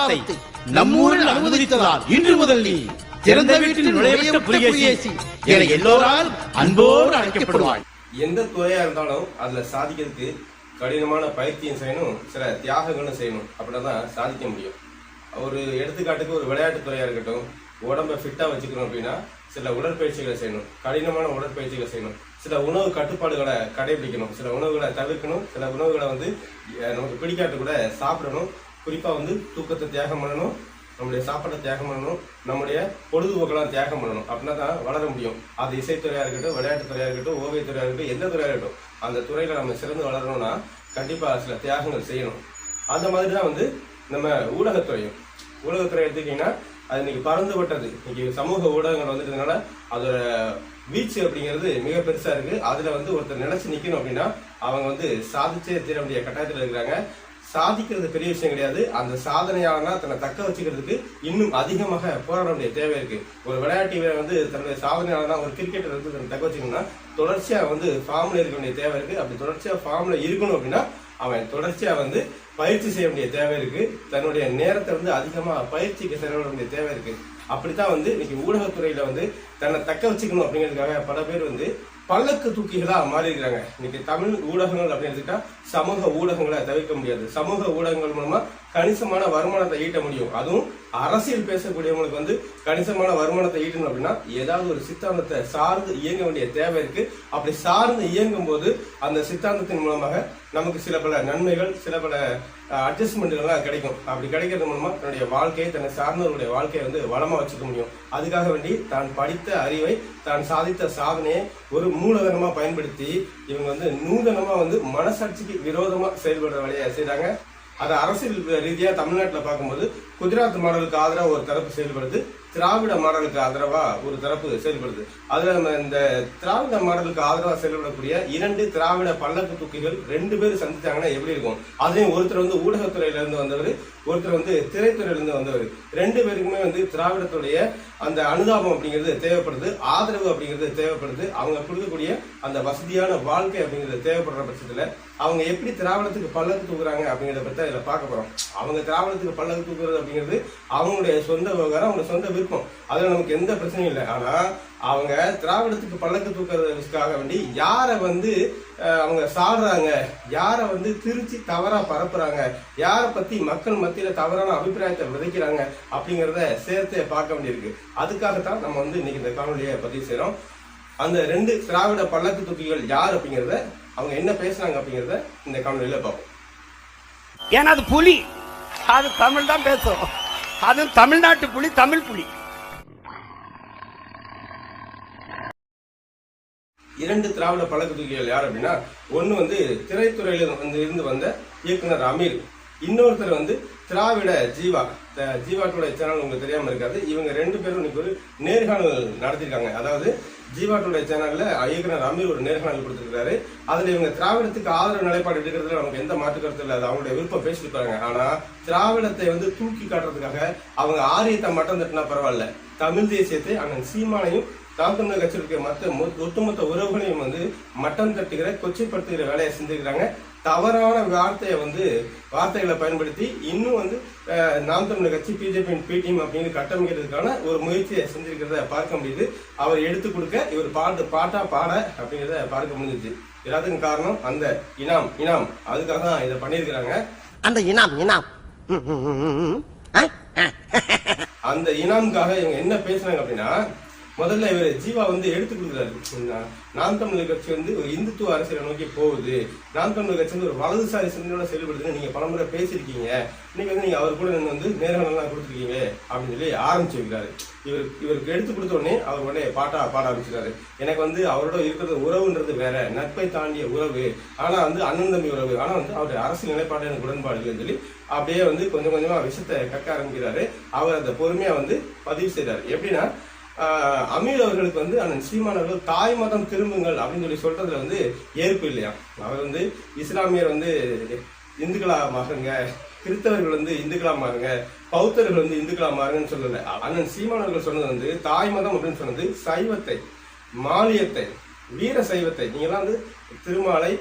பாவத்தை நம்மூரில் அனுமதித்ததால் இன்று முதல் நீ திறந்த வீட்டில் நுழையவிட்ட புலிகேசி என எல்லோரால் அன்போடு அழைக்கப்படுவாய். எந்த துறையா இருந்தாலும் அதுல சாதிக்கிறதுக்கு கடினமான பயிற்சியும் செய்யணும், சில தியாகங்களும் செய்யணும். அப்படின்னா சாதிக்க முடியும். ஒரு எடுத்துக்காட்டுக்கு ஒரு விளையாட்டு துறையா இருக்கட்டும், உடம்பை ஃபிட்டா வச்சுக்கணும் அப்படின்னா சில உடற்பயிற்சிகளை செய்யணும், கடினமான உடற்பயிற்சிகளை செய்யணும், சில உணவு கட்டுப்பாடுகளை கடைபிடிக்கணும், சில உணவுகளை தவிர்க்கணும், சில உணவுகளை நமக்கு பிடிக்காட்டு கூட சாப்பிடணும். குறிப்பா தூக்கத்தை தியாகம் பண்ணணும், நம்முடைய சாப்பாட்டை தியாகம் பண்ணணும், நம்முடைய பொழுதுபோக்கெல்லாம் தியாகம் பண்ணணும். அப்படின்னா தான் வளர முடியும். அது இசைத்துறையா இருக்கட்டும், விளையாட்டு துறையா இருக்கட்டும், ஓவியத்துறையா இருக்கட்டும், எந்த துறையா இருக்கட்டும், அந்த துறையில நம்ம சிறந்து வளரணும்னா கண்டிப்பா சில தியாகங்கள் செய்யணும். அந்த மாதிரி தான் நம்ம ஊடகத்துறை எடுத்துக்கிட்டீங்கன்னா அது இன்னைக்கு பறந்துபட்டது. இன்னைக்கு சமூக ஊடகங்கள் வந்துட்டதுனால அதோட வீச்சு அப்படிங்கிறது மிக பெருசா இருக்கு. அதுல ஒருத்தர் நினைச்சு நிக்கணும் அப்படின்னா அவங்க சாதிச்சே தீர வேண்டிய கட்டாயத்துல இருக்கிறாங்க. சாதிக்கிறது பெரிய விஷயம் கிடையாது, அந்த சாதனையாளனா தன்னை தக்க வச்சுக்கிறதுக்கு இன்னும் அதிகமாக போராட வேண்டிய தேவை இருக்கு. ஒரு விளையாட்டு வீரர் தன்னுடைய சாதனையாளனா ஒரு கிரிக்கெட்டர் தன்னை தக்க வச்சுக்கணும்னா தொடர்ச்சியா ஃபார்ம்ல இருக்க வேண்டிய தேவை இருக்கு. அப்படி தொடர்ச்சியா ஃபார்ம்ல இருக்கணும் அப்படின்னா அவன் தொடர்ச்சியா பயிற்சி செய்ய வேண்டிய தேவை இருக்கு. தன்னுடைய நேரத்தை அதிகமா பயிற்சிக்கு செலவிட வேண்டிய தேவை இருக்கு. அப்படித்தான் இன்னைக்கு ஊடகத்துறையில தன்னை தக்க வச்சுக்கணும் அப்படிங்கிறதுக்காக பல பேர் பல்லக்கு தூக்கிகளா மாறி இருக்கிறாங்க. இன்னைக்கு தமிழ் ஊடகங்கள் அப்படின்னு எடுத்துக்கிட்டா சமூக ஊடகங்களை தவிர்க்க முடியாது. சமூக ஊடகங்கள் மூலமா கணிசமான வருமானத்தை ஈட்ட முடியும். அதுவும் அரசியல் பேசக்கூடியவங்களுக்கு கணிசமான வருமானத்தை ஈட்டணும் அப்படின்னா ஏதாவது ஒரு சித்தாந்தத்தை சார்ந்து இயங்க வேண்டிய தேவை இருக்கு. அப்படி சார்ந்து இயங்கும் போது அந்த சித்தாந்தத்தின் மூலமாக நமக்கு சில பல நன்மைகள், சில பல அட்ஜஸ்ட்மெண்ட்கள்லாம் கிடைக்கும். அப்படி கிடைக்கிறது மூலமா தன்னுடைய வாழ்க்கையை, தன்னை சார்ந்தவர்களுடைய வாழ்க்கையை வளமா வச்சுக்க முடியும். அதுக்காக வேண்டி தான் படித்த அறிவை, தான் சாதித்த சாதனையை ஒரு மூலதனமா பயன்படுத்தி இவங்க நூதனமா மனசாட்சிக்கு விரோதமா செயல்படுற வேலையை செய்றாங்க. அது அரசியல் ரீதியா தமிழ்நாட்டில் பார்க்கும்போது குஜராத் மாடலுக்கு ஆதரவா ஒரு தரப்பு செயல்படுது, திராவிட மாடலுக்கு ஆதரவா ஒரு தரப்பு செயல்படுது. அதுல நம்ம இந்த திராவிட மாடலுக்கு ஆதரவா செயல்படக்கூடிய இரண்டு திராவிட பல்லக்கு தூக்கிகள் ரெண்டு பேரும் சந்திச்சாங்கன்னா எப்படி இருக்கும்? அதுலயும் ஒருத்தர் ஊடகத்துறையில இருந்து வந்தவர், ஒருத்தர் திரைத்துறையில இருந்து வந்தவர். ரெண்டு பேருக்குமே திராவிடத்துடைய அந்த அனுதாபம் அப்படிங்கிறது தேவைப்படுது, ஆதரவு அப்படிங்கிறது தேவைப்படுது. அவங்க கொடுக்கக்கூடிய அந்த வசதியான வாழ்க்கை அப்படிங்கிறது தேவைப்படுற பட்சத்துல அவங்க எப்படி திராவிடத்துக்கு பல்லக்கு தூக்குறாங்க அப்படிங்கிறத பத்தி இதுல பார்க்க போறோம். அவங்க திராவிடத்துக்கு பல்லக்கு தூக்குறது அப்படிங்கிறது அவங்களுடைய சொந்த விவகாரம், அவங்க சொந்த விருப்பம். அதுல நமக்கு எந்த பிரச்சனையும் இல்லை. ஆனா அவங்க திராவிடத்துக்கு பல்லக்கு தூக்குறதுக்காக வேண்டி யாரை அவங்க சாடுறாங்க, யாரை திருச்சி தவறா பரப்புறாங்க, யாரை பத்தி மக்கள் மத்தியில தவறான அபிப்பிராயத்தை விதைக்கிறாங்க அப்படிங்கிறத சேர்த்தே பார்க்க வேண்டியிருக்கு. அதுக்காகத்தான் நம்ம இன்னைக்கு இந்த காணொலியை பதிவு செய்யறோம். அந்த ரெண்டு திராவிட பல்லக்கு தூக்கிகள் யார் அப்படிங்கிறத, அவங்க என்ன பேசுறாங்க அப்படிங்கிறத இந்த காணொலியில பார்ப்போம். ஏன்னா அது புலி, அது தமிழ் தான் பேசும். அது தமிழ்நாட்டு புலி, தமிழ் புலி. இரண்டு திராவிட பல்லக்கு தூக்கிகள் யார் அப்படின்னா, ஒன்னு திரைத்துறையில இருந்து வந்த இயக்குனர் அமீர், இன்னொருத்தர் திராவிட ஜீவாட்டோட சேனல் உங்களுக்கு தெரியாம இருக்காது. இவங்க ரெண்டு பேரும் இன்னைக்கு ஒரு நேர்காணல் நடத்திருக்காங்க. அதாவது ஜீவாட்டோட சேனல்ல இயக்குனர் அமீர் ஒரு நேர்காணல் கொடுத்திருக்காரு. அதுல இவங்க திராவிடத்துக்கு ஆதரவு நிலைப்பாடு எடுக்கிறதுல நமக்கு எந்த மாற்று கருத்து இல்லை, அது அவங்களுடைய விருப்பம் பேசிட்டு. ஆனா திராவிடத்தை தூக்கி காட்டுறதுக்காக அவங்க ஆரியத்தை மட்டம் தட்டினா பரவாயில்ல, தமிழ் தேசியத்தை அண்ணன் சீமானையும் நாம் தமிழர் கட்சியில் மற்ற ஒட்டுமொத்த உறவுகளையும் மட்டம் தட்டுகிற, கொச்சைப்படுத்துகிற வேலையை செஞ்சுக்கிறாங்க. தவறான வார்த்தைகளை பயன்படுத்தி இன்னும் நாம் தமிழர் கட்சி பிஜேபியின் பி டீம் அப்படின்னு கட்டமைக்கிறதுக்கான ஒரு முயற்சியை செஞ்சிருக்கிறத பார்க்க முடியுது. அவர் எடுத்து கொடுக்க இவர் பாட்டா பாட அப்படிங்கிறத பார்க்க முடிஞ்சிச்சு. எல்லாத்துக்கும் காரணம் அந்த இனாம் அதுக்காக தான் இதை பண்ணிருக்கிறாங்க. அந்த அந்த இனாமுக்காக இவங்க என்ன பேசுறாங்க அப்படின்னா, முதல்ல இவர் ஜீவா எடுத்து கொடுக்குறாரு. நாம் தமிழர் கட்சி ஒரு இந்துத்துவ அரசியலை நோக்கி போகுது, நாம் தமிழர் கட்சி ஒரு வலதுசாரி சிந்தனையோட செயல்படுதுன்னு நீங்க பலமுறை பேசியிருக்கீங்க. இன்னைக்கு நீங்க அவர் கூட நேர்காணலாம் கொடுத்துருக்கீங்க அப்படின்னு சொல்லி ஆரம்பிச்சு வைக்கிறாரு. இவருக்கு எடுத்து கொடுத்த உடனே அவர் உடனே பாட ஆரம்பிச்சிருக்காரு. எனக்கு அவரோட இருக்கிறது உறவுன்றது வேற, நட்பை தாண்டிய உறவு, ஆனா அண்ணன் தம்பி உறவு, ஆனா அவருடைய அரசியல் நிலைப்பாடு எனக்கு உடன்பாடு இல்லைன்னு சொல்லி அப்படியே கொஞ்சம் கொஞ்சமா விஷயத்தை கக்க ஆரம்பிக்கிறாரு. அவர் அந்த பொறுமையா பதிவு செய்யறாரு. எப்படின்னா, அமீர் அவர்களுக்கு அண்ணன் சீமான் அவர்கள் தாய் மதம் திரும்புங்கள் அப்படின்னு சொல்லி சொல்றதுல ஏற்பு இல்லையா. அவர் இஸ்லாமியர் இந்துக்களா மாறுங்க, கிறிஸ்தவர்கள் இந்துக்களா மாறுங்க, பௌத்தர்கள் இந்துக்களா மாறுங்கன்னு சொல்லல. அண்ணன் சீமான் அவர்கள் சொன்னது தாய் மதம் அப்படின்னு சொன்னது சைவத்தை, மாலியத்தை, வீர சைவத்தை. நீங்களாம் திருமாலை,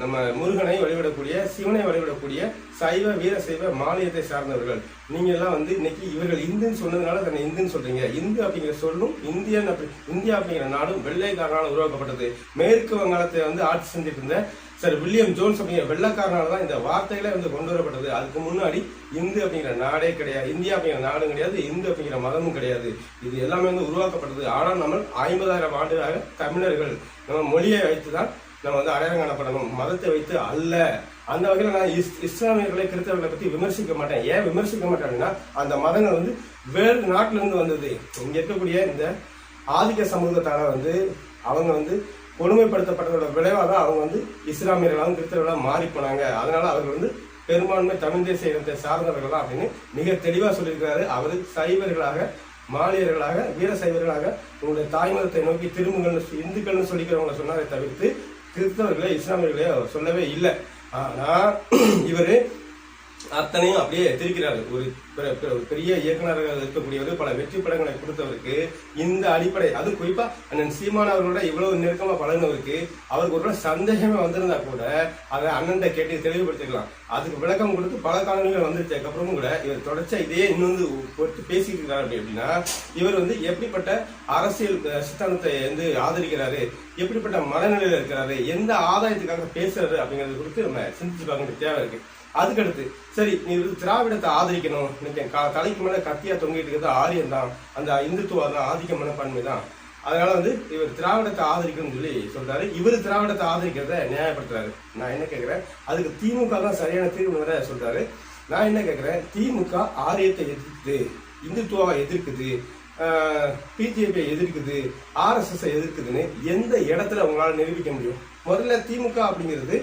நம்ம முருகனை வழிபடக்கூடிய, சிவனை வழிபடக்கூடிய சைவ வீர சைவ மாநிலத்தை சார்ந்தவர்கள். நீங்க எல்லாம் வந்து இன்னைக்கு இவர்கள் இந்துன்னு சொன்னதுனால தன்னை இந்துன்னு சொல்றீங்க. இந்து அப்படிங்கிற சொல்லும் இந்தியா அப்படிங்கிற நாடும் வெள்ளைக்காரனால உருவாக்கப்பட்டது. மேற்கு வங்காளத்தை வந்து ஆட்சி செஞ்சுட்டு இருந்த சார் வில்லியம் ஜோன்ஸ் அப்படிங்கிற வெள்ளக்காரனால தான் இந்த வார்த்தைகளே வந்து கொண்டு வரப்பட்டது. அதுக்கு முன்னாடி இந்து அப்படிங்கிற நாடே கிடையாது, இந்தியா அப்படிங்கிற நாடும் கிடையாது, இந்து அப்படிங்கிற மதமும் கிடையாது. இது எல்லாமே வந்து உருவாக்கப்பட்டது. ஆனால் நம்ம 50,000 ஆண்டுகளாக தமிழர்கள் நம்ம மொழியை வைத்துதான் நம்ம வந்து அடையாளம் காணப்படணும், மதத்தை வைத்து அல்ல. அந்த வகையில் நான் இஸ்லாமியர்களை கிறிஸ்தவர்களை பத்தி விமர்சிக்க மாட்டேன். ஏன் விமர்சிக்க மாட்டேன்னா அந்த மதங்கள் வந்து வேறு நாட்டில இருந்து வந்தது. இங்க இருக்கக்கூடிய இந்த ஆதிக்க சமூகத்தால வந்து அவங்க வந்து கொடுமைப்படுத்தப்பட்டதோட விளைவாக தான் அவங்க வந்து இஸ்லாமியர்களாகவும் கிறிஸ்தவர்களாக மாறி போனாங்க. அதனால அவர்கள் வந்து பெரும்பான்மை தமிழ் தேசிய இனத்தை சார்ந்தவர்களா அப்படின்னு மிக தெளிவா சொல்லியிருக்கிறாரு. அவர் சைவர்களாக, மாலியர்களாக, வீர சைவர்களாக உங்களுடைய தாய் மதத்தை நோக்கி திரும்புங்கள், இந்துக்கள்னு சொல்லிக்கிறவங்களை சொன்னாரை தவிர்த்து கிறிஸ்தவர்களே இஸ்லாமியர்களே அவர் சொல்லவே இல்லை. ஆனா இவரு அத்தனையும் அப்படியே திரிக்கிறாரு. ஒரு பெரிய இயக்குநர்கள் இருக்கக்கூடியவர், பல வெற்றி படங்களை கொடுத்தவருக்கு இந்த அடிப்படை, அது குறிப்பா அண்ணன் சீமான் அவர்களோட இவ்வளவு நெருக்கமா பழகினவருக்கு அவருக்கு ஒரு சந்தேகமே வந்திருந்தா கூட அதை அண்ணன் கேட்டு தெளிவுபடுத்திக்கலாம். அதுக்கு விளக்கம் கொடுத்து பல காலங்கள் வந்துருச்சதுக்கு அப்புறமும் கூட இவர் தொடர்ச்சியா இதே இன்னும் வந்து பேசிட்டு இருக்காரு. அப்படின்னா இவர் வந்து எப்படிப்பட்ட அரசியல் சித்தாந்தத்தை வந்து ஆதரிக்கிறாரு, எப்படிப்பட்ட மனநிலையில இருக்கிறாரு, எந்த ஆதாயத்துக்காக பேசுறாரு அப்படிங்கறது குறித்து நம்ம சிந்திச்சு பார்க்க வேண்டிய தேவை இருக்கு. அதுக்கடுத்து சரி, நீ திராவிடத்தை ஆதரிக்கணும், தலைக்கு மேல கத்தியா தொங்கிட்டு இருக்கிறது ஆரியம் தான், அந்த இந்துத்துவம் தான், ஆதிக்க மனப்பான்மை தான். அதனால வந்து இவர் திராவிடத்தை ஆதரிக்கணும்னு சொல்லி சொல்றாரு. இவர் திராவிடத்தை ஆதரிக்கிறத நியாயப்படுத்துறாரு. நான் என்ன கேட்கிறேன், அதுக்கு திமுக தான் சரியான தீர்வு வர சொல்றாரு. நான் என்ன கேட்கிறேன், திமுக ஆரியத்தை எதிர்க்குது, இந்துத்துவாவை எதிர்க்குது, பிஜேபியை எதிர்க்குது, RSS எதிர்க்குதுன்னு எந்த இடத்துல உங்களால நிரூபிக்க முடியும்? முதல்ல திமுக அப்படிங்கிறது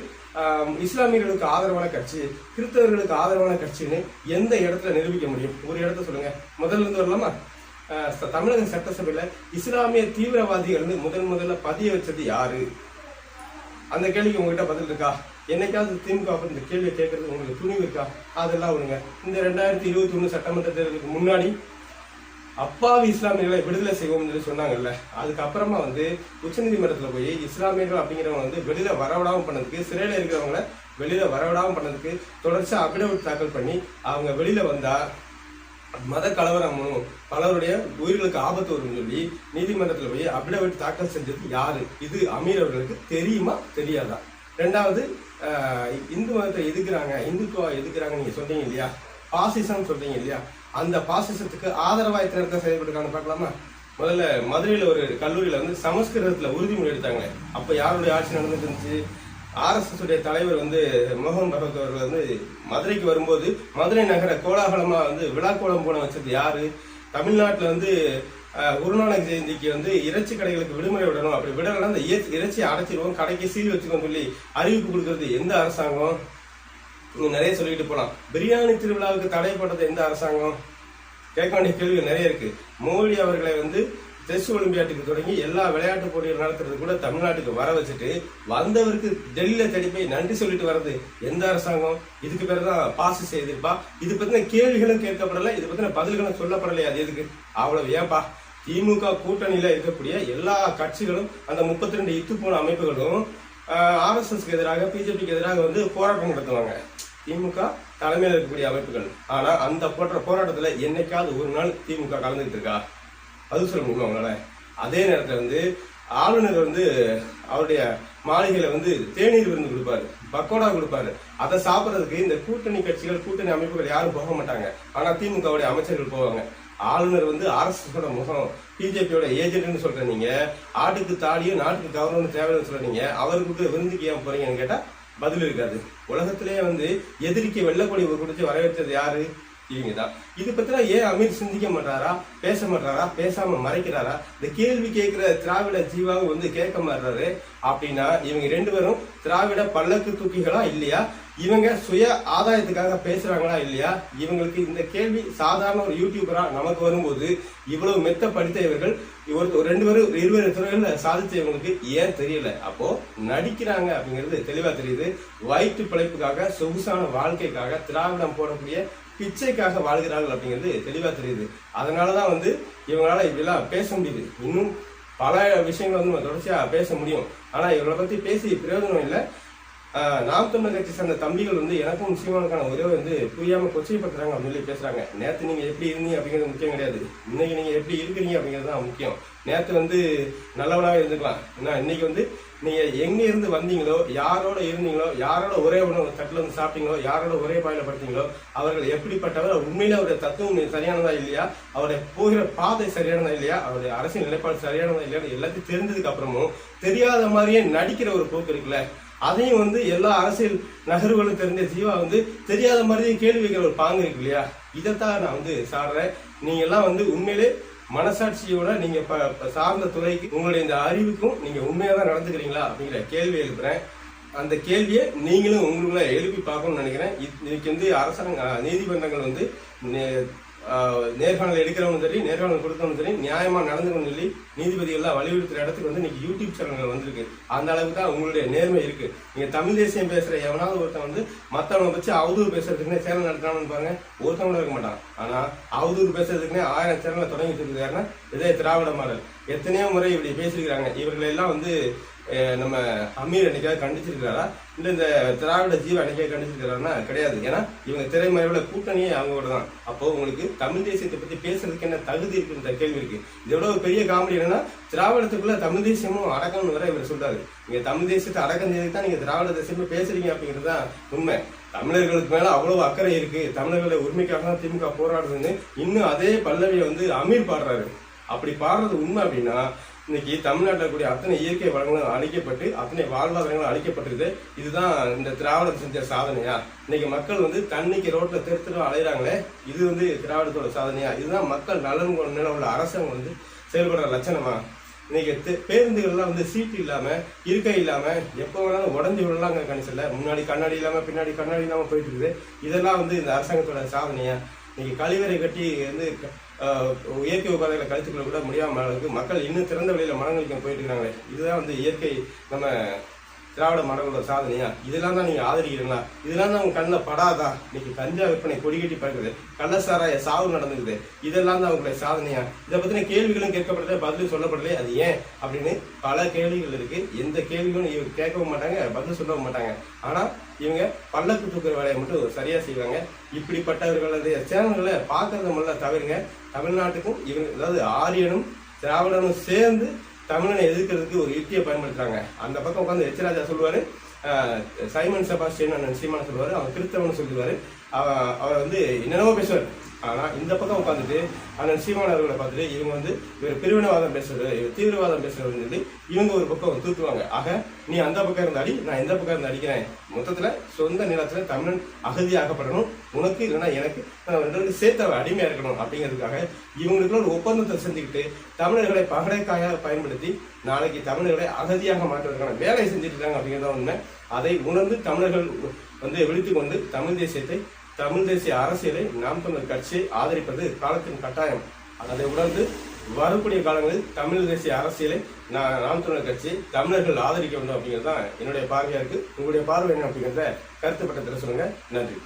இஸ்லாமியர்களுக்கு ஆதரவான கட்சி, கிறிஸ்தவர்களுக்கு ஆதரவான கட்சின்னு எந்த இடத்துல நிரூபிக்க முடியும்? ஒரு இடத்த சொல்லுங்க. முதல்ல இருந்து வரலாமா? தமிழக சட்டசபையில இஸ்லாமிய தீவிரவாதிகள் முதல்ல பதிய வச்சது யாரு? அந்த கேள்விக்கு உங்ககிட்ட பதில் இருக்கா? என்னைக்காவது திமுக இந்த கேள்வியை கேட்கறது உங்களுக்கு துணிவு இருக்கா? அதெல்லாம் விடுங்க. இந்த 2021 சட்டமன்ற தேர்தலுக்கு முன்னாடி அப்பாவி இஸ்லாமியர்களை விடுதலை செய்வோம் சொல்லி சொன்னாங்கல்ல, அதுக்கப்புறமா வந்து உச்சநீதிமன்றத்தில் போய் இஸ்லாமியர்கள் அப்படிங்கிறவங்க வந்து வெளியில வரவிடாம பண்ணதுக்கு, சிறையில இருக்கிறவங்களை வெளியில வரவிடாம பண்ணதுக்கு தொடர்ச்சியா அபிடவிட் தாக்கல் பண்ணி அவங்க வெளியில வந்தா மத கலவரம் பலருடைய உயிர்களுக்கு ஆபத்து வரும் சொல்லி நீதிமன்றத்தில் போய் அபிடவிட் தாக்கல் செஞ்சது யாரு? இது அமீர் அவர்களுக்கு தெரியுமா தெரியாதா? ரெண்டாவது, இந்து மதத்தை எதிர்க்கிறாங்க, இந்துத்துவா எதிர்க்கிறாங்க நீங்க சொல்றீங்க இல்லையா, பாசிசம் சொல்றீங்க இல்லையா, அந்த பாசிசத்துக்கு ஆதரவா எத்தனை இடத்துல செயல்பட்டுருக்காங்க பார்க்கலாமா? முதல்ல மதுரையில ஒரு கல்லூரியில வந்து சமஸ்கிருதத்துல உறுதிமொழி எடுத்தாங்க. அப்ப யாருடைய ஆட்சி நடந்துட்டு இருந்துச்சு? RSS உடைய தலைவர் வந்து மோகன் பகவத் அவர்கள் வந்து மதுரைக்கு வரும்போது மதுரை நகர கோலாகலமா வந்து விழாக்கோலம் போன வச்சது யாரு? தமிழ்நாட்டுல வந்து குருநானக் ஜெயந்திக்கு வந்து இறைச்சி கடைகளுக்கு விடுமுறை விடணும், அப்படி விடலாம் அந்த இறைச்சியை அடைச்சிருவோம், கடைக்கு சீல் வச்சுக்கோன்னு சொல்லி அறிவிப்பு கொடுக்கறது எந்த அரசாங்கம்? நிறைய சொல்லிட்டு போலாம். பிரியாணி திருவிழாவுக்கு தடை போட்டது எந்த அரசாங்கம்? கேட்க வேண்டிய கேள்வி நிறைய இருக்கு. மோடி அவர்களை வந்து செஸ் ஒலிம்பியாட்டுக்கு தொடங்கி எல்லா விளையாட்டு போட்டிகள் நடத்துறது கூட தமிழ்நாட்டுக்கு வர வச்சுட்டு வந்தவருக்கு டெல்லியில தேடி போய் நன்றி சொல்லிட்டு வர்றது எந்த அரசாங்கம்? இதுக்கு பேருதான் பாசிச எதிர்ப்பா? இது பத்தின கேள்விகளும் கேட்கப்படல, இது பத்தின பதில்களும் சொல்லப்படலையா? அது எதுக்கு அவ்வளவு? ஏன்பா திமுக கூட்டணியில இருக்கக்கூடிய எல்லா கட்சிகளும் அந்த 32 இத்து போன அமைப்புகளும் RSSக்கு எதிராக, பிஜேபிக்கு எதிராக வந்து போராட்டம் நடத்துவாங்க, திமுக தலைமையில் இருக்கக்கூடிய அமைப்புகள். ஆனா அந்த போராட்டத்துல என்னைக்காவது ஒரு நாள் திமுக கலந்துகிட்டு இருக்கா? அது சொல்ல முடியும் அவங்களால? அதே நேரத்துல வந்து ஆளுநர் வந்து அவருடைய மாளிகையில வந்து தேநீர் விருந்து கொடுப்பாரு, பக்கோடா கொடுப்பாரு. அதை சாப்பிட்றதுக்கு இந்த கூட்டணி கட்சிகள், கூட்டணி அமைப்புகள் யாரும் போக மாட்டாங்க. ஆனா திமுகவுடைய அமைச்சர்கள் போவாங்க. ஆளுநர் வந்து RSSோட முகம், பிஜேபியோட ஏஜென்ட்னு சொல்ற நீங்க, ஆட்டுக்கு தாடியும் நாட்டுக்கு கவர்னர் தேவைன்னு சொல்றீங்க, அவருக்கு விருந்துக்கு ஏன் போறீங்கன்னு கேட்டா பதில் இருக்காது. உலகத்திலேயே வந்து எதிரிக்கு வெள்ளக்கொடி கொடுத்து வரவேற்றது யாரு? இவங்க தான். இது பத்தினா ஏன் அமீர் சிந்திக்க மாட்டாரா, பேச மாட்டாரா, பேசாம மறைக்கிறாரா? இந்த கேள்வி கேட்கிற திராவிட ஜீவாவும் வந்து கேட்க மாட்டாரு. அப்படின்னா இவங்க 2 பேரும் திராவிட பல்லக்கு தூக்கிகளா இல்லையா? இவங்க சுய ஆதாயத்துக்காக பேசுறாங்களா இல்லையா? இவங்களுக்கு இந்த கேள்வி சாதாரண ஒரு யூடியூபரா நமக்கு வரும்போது இவ்வளவு மெத்த படித்த இவர்கள் 20 துறைகள்ல சாதிச்ச இவங்களுக்கு ஏன் தெரியல? அப்போ நடிக்கிறாங்க அப்படிங்கிறது தெளிவா தெரியுது. வயிற்று பிழைப்புக்காக, சொகுசான வாழ்க்கைக்காக, திராவிடம் போடக்கூடிய பிச்சைக்காக வாழ்கிறார்கள் அப்படிங்கிறது தெளிவா தெரியுது. அதனாலதான் வந்து இவங்களால இப்படிலாம் பேச முடியுது. இன்னும் பல விஷயங்கள் வந்து நம்ம தொடர்ச்சியா பேச முடியும். ஆனா இவர்களை பத்தி பேசி பிரயோஜனம் இல்லை. நாம் தமிழர் கட்சி சேர்ந்த தம்பிகள் வந்து எனக்கும் சீமானுக்கான உறவை வந்து புரியாம கொச்சைப்படுத்துறாங்க அப்படின்னு சொல்லி பேசுறாங்க. நேத்து நீங்க எப்படி இருந்தீங்க அப்படிங்கிறது முக்கியம் கிடையாது, இன்னைக்கு நீங்க எப்படி இருக்கிறீங்க அப்படிங்கிறது தான் முக்கியம். நேத்து வந்து நல்லவனாக இருந்துக்கலாம், ஏன்னா இன்னைக்கு வந்து நீங்க எங்க இருந்து வந்தீங்களோ, யாரோட இருந்தீங்களோ, யாரோட ஒரே உணவு தட்டுல வந்து சாப்பிட்டீங்களோ, யாரோட ஒரே பாயில படுத்தீங்களோ, அவர்கள் எப்படிப்பட்டவர், உண்மையில அவருடைய தத்துவம் சரியானதா இல்லையா, அவருடைய போகிற பாதை சரியானதா இல்லையா, அவருடைய அரசியல் நிலைப்பாடு சரியானதா இல்லையா, எல்லாத்தையும் தெரிஞ்சதுக்கு அப்புறமும் தெரியாத மாதிரியே நடிக்கிற ஒரு போக்கு இருக்குல்ல, அதையும் வந்து எல்லா அரசியல் நகர்வுகளும் தெரிஞ்ச ஜீவா வந்து தெரியாத மாதிரியே கேள்வி வைக்கிற ஒரு பாங்கு இருக்கு இல்லையா, இதைத்தான் நான் வந்து சாடுறேன். நீங்க எல்லாம் வந்து உண்மையிலே மனசாட்சியோட நீங்க சார்ந்த துறைக்கு உங்களுடைய இந்த அறிவுக்கும் நீங்க உண்மையா தான் நடந்துக்கிறீங்களா அப்படிங்கிற கேள்வி எழுப்புறேன். அந்த கேள்வியை நீங்களும் உங்களுக்குள்ள எழுப்பி பார்க்கணும்னு நினைக்கிறேன். இன்னைக்கு வந்து அரசாங்க நீதிமன்றங்கள் வந்து நேர்காணல் எடுக்கிறவங்க சரி, நேர்காணல் கொடுத்தவங்க சரி, நியாயமா நடந்துக்கணும் சொல்லி நீதிபதிகள்லாம் வலியுறுத்துற இடத்துக்கு வந்து இன்னைக்கு யூடியூப் சேனல்கள் வந்திருக்கு. அந்த அளவுக்கு தான் உங்களுடைய நேர்மை இருக்கு. நீங்க தமிழ் தேசியம் பேசுற எவனாவது ஒருத்தன் வந்து மத்தவங்க வச்சு அவதூறு பேசுறதுக்குன்னே சேனல் நடத்துறான்னு பாருங்க, ஒருத்தவங்க இருக்க மாட்டான். ஆனா அவதூறு பேசுறதுக்குன்னே 1000 சேனலை தொடங்கி வச்சிருக்காருன்னா இதே திராவிட மாடல். எத்தனையோ முறை இப்படி பேசியிருக்கிறாங்க. இவர்கள் எல்லாம் வந்து நம்ம அமீர் அன்னைக்காக கண்டிச்சிருக்கிறாரா, இல்ல இந்த திராவிட ஜீவ அன்னைக்காக கண்டிச்சிருக்கிறாருன்னா கிடையாது. ஏன்னா இவங்க திரைமறைவுல கூட்டணியே அவங்களோட தான். அப்போ உங்களுக்கு தமிழ் தேசியத்தை பத்தி பேசுறதுக்கு என்ன தகுதி இருக்குன்ற கேள்வி இருக்கு. இதோட ஒரு பெரிய காமெடி என்னன்னா, திராவிடத்துக்குள்ள தமிழ் தேசியமும் அடக்கம்னு வர இவர் சொல்றாரு. நீங்க தமிழ் தேசியத்தை அடக்கம் செய்து தான் நீங்க திராவிட தேசியமே பேசுறீங்க அப்படிங்கிறது தான் உண்மை. தமிழர்களுக்கு மேல அவ்வளவு அக்கறை இருக்கு, தமிழர்களுடைய உரிமைக்காக தான் திமுக போராடுதுன்னு இன்னும் அதே பல்லவியை வந்து அமீர் பாடுறாரு. அப்படி பாடுறது உண்மை அப்படின்னா, இன்னைக்கு தமிழ்நாட்டில் இருக்கக்கூடிய அத்தனை இயற்கை வளங்களும் அழிக்கப்பட்டு அத்தனை வாழ்வாதாரங்களும் அழிக்கப்பட்டிருக்கு. இதுதான் இந்த திராவிடம் செஞ்ச சாதனையா? இன்னைக்கு மக்கள் வந்து தண்ணிக்கு ரோட்ல தெருத்துட்டு அலையிறாங்களே, இது வந்து திராவிடத்தோட சாதனையா? இதுதான் மக்கள் நலன் உள்ள அரசாங்கம் வந்து செயல்படுற லட்சணமா? இன்னைக்கு பேருந்துகள்லாம் வந்து சீட்டு இல்லாம, இருக்கை இல்லாம, எப்போ வேணாலும் உடஞ்சி விடலாங்கிற கணிசல்ல, முன்னாடி கண்ணாடி இல்லாம பின்னாடி கண்ணாடி இல்லாம போயிட்டு இருக்குது. இதெல்லாம் வந்து இந்த அரசாங்கத்தோட சாதனையா? இன்னைக்கு கழிவறை கட்டி வந்து இயற்கை உபாதைகளை கழித்துக்கொள்ள கூட முடியாம அளவுக்கு மக்கள் இன்னும் திறந்த வெளியில மனங்களுக்கு போயிட்டு இருக்காங்களே, இதுதான் வந்து இயற்கை நம்ம திராவிட மாடலோட சாதனையா? இதெல்லாம் தான் நீங்க ஆதரிக்கிறீங்களா? இதெல்லாம் தான் உங்க கண்ணில் படாதா? இன்னைக்கு கஞ்சா விற்பனை கொடிகட்டி பார்க்குது, கள்ளசாராய சாவு நடந்துக்குது, இதெல்லாம் தான் உங்களுடைய சாதனையா? இதை பத்தின கேள்விகளும் கேட்கப்படல, பதிலும் சொல்லப்படல. அது ஏன் அப்படின்னு பல கேள்விகள் இருக்கு. எந்த கேள்விகளும் இவங்க கேட்கவும் மாட்டாங்க, பதில் சொல்லவும் மாட்டாங்க. ஆனா இவங்க பல்லக்கு தூக்குற வேலையை மட்டும் சரியா செய்வாங்க. இப்படிப்பட்டவர்களுடைய சேனல்களை பார்க்கறத முதல்ல தவிருங்க. தமிழ்நாட்டுக்கும் இவங்க, அதாவது ஆரியனும் திராவிடனும் சேர்ந்து தமிழனை எதிர்க்கிறதுக்கு ஒரு யுக்தியை பயன்படுத்துறாங்க. அந்த பக்கம் உட்காந்து எச்ராஜா சொல்லுவாரு, சைமன் செபாஸ்டியன் சீமான சொல்லுவாரு, அவன் கிறிஸ்தவன் சொல்லுவாரு, அவர் வந்து என்னென்னவோ பேசுவார். ஆனா இந்த பக்கம் உட்காந்துட்டு அண்ணன் சீமான் அவர்களை பார்த்துட்டு இவங்க வந்து இவர் பிரிவினவாதம் பேசுறது, இவர் தீவிரவாதம் பேசுறதுன்னு சொல்லி இவங்க ஒரு பக்கம் தூக்குவாங்க. ஆக நீ அந்த பக்கம் இருந்து அடி, நான் இந்த பக்கம் இருந்து அடிக்கிறேன். மொத்தத்துல சொந்த நிலத்துல தமிழன் அகதியாகப்படணும், உனக்கு இல்லைன்னா எனக்கு, ரெண்டு சேர்த்த அடிமையா இருக்கணும் அப்படிங்கிறதுக்காக இவங்களுக்குள்ள ஒரு ஒப்பந்தத்தை செஞ்சுக்கிட்டு தமிழர்களை பகடைக்காயாக பயன்படுத்தி நாளைக்கு தமிழர்களை அகதியாக மாற்றுவதற்கான வேலை செஞ்சுட்டு இருக்காங்க அப்படிங்கிறத உண்மை. அதை உணர்ந்து தமிழர்கள் வந்து விழித்துக் கொண்டு தமிழ் தேசியத்தை, தமிழ் தேசிய அரசியலை நாம் தமிழர் கட்சியை ஆதரிப்பது காலத்தின் கட்டாயம். அதை உணர்ந்து வரக்கூடிய காலங்களில் தமிழ் தேசிய அரசியலை நாம் தமிழர் கட்சி தமிழர்கள் ஆதரிக்க வேண்டும் அப்படிங்கிறது தான் என்னுடைய பார்வையா இருக்கு. உங்களுடைய பார்வை என்ன அப்படிங்கிறத கருத்துப்பட்டத்தில் சொல்லுங்க. நன்றி.